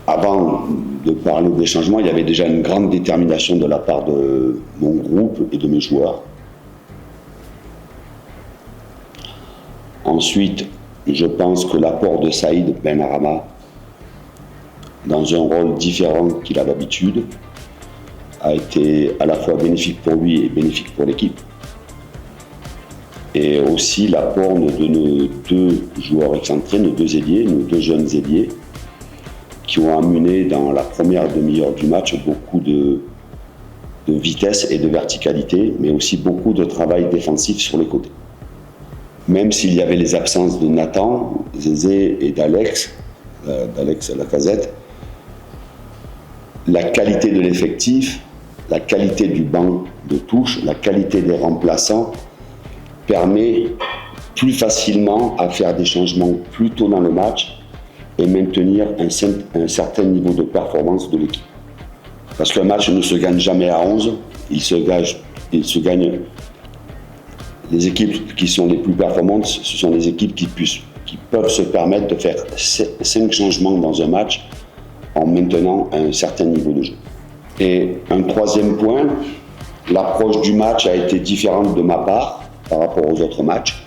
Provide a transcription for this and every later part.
avant de parler des changements, il y avait déjà une grande détermination de la part de mon groupe et de mes joueurs. Ensuite, je pense que l'apport de Saïd Benrahma, dans un rôle différent qu'il a d'habitude, a été à la fois bénéfique pour lui et bénéfique pour l'équipe. Et aussi l'apport de nos deux joueurs excentrés, nos deux ailiers, nos deux jeunes ailiers, qui ont amené dans la première demi-heure du match beaucoup de vitesse et de verticalité, mais aussi beaucoup de travail défensif sur les côtés. Même s'il y avait les absences de Nathan, Zézé et d'Alex Lacazette, la qualité de l'effectif, la qualité du banc de touche, la qualité des remplaçants permet plus facilement à faire des changements plus tôt dans le match et maintenir un certain niveau de performance de l'équipe. Parce qu'un match ne se gagne jamais à 11, il se gagne. Les équipes qui sont les plus performantes, ce sont les équipes qui peuvent se permettre de faire 5 changements dans un match en maintenant un certain niveau de jeu. Et un troisième point, l'approche du match a été différente de ma part par rapport aux autres matchs,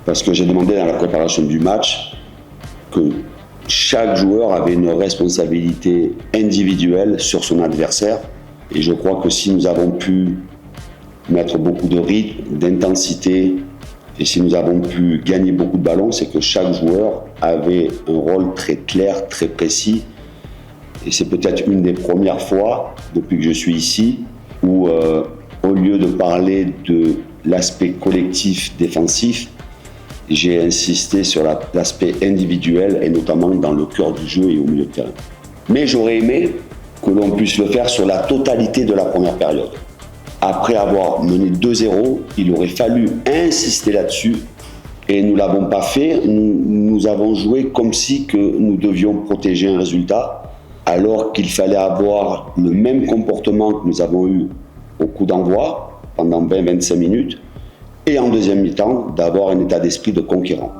parce que j'ai demandé dans la préparation du match que chaque joueur avait une responsabilité individuelle sur son adversaire, et je crois que si nous avons pu mettre beaucoup de rythme, d'intensité, et si nous avons pu gagner beaucoup de ballons, c'est que chaque joueur avait un rôle très clair, très précis. Et c'est peut-être une des premières fois, depuis que je suis ici, où au lieu de parler de l'aspect collectif défensif, j'ai insisté sur l'aspect individuel, et notamment dans le cœur du jeu et au milieu de terrain. Mais j'aurais aimé que l'on puisse le faire sur la totalité de la première période. Après avoir mené 2-0, il aurait fallu insister là-dessus et nous ne l'avons pas fait. Nous avons joué comme si que nous devions protéger un résultat, alors qu'il fallait avoir le même comportement que nous avons eu au coup d'envoi pendant 20-25 minutes et en deuxième mi-temps d'avoir un état d'esprit de conquérant.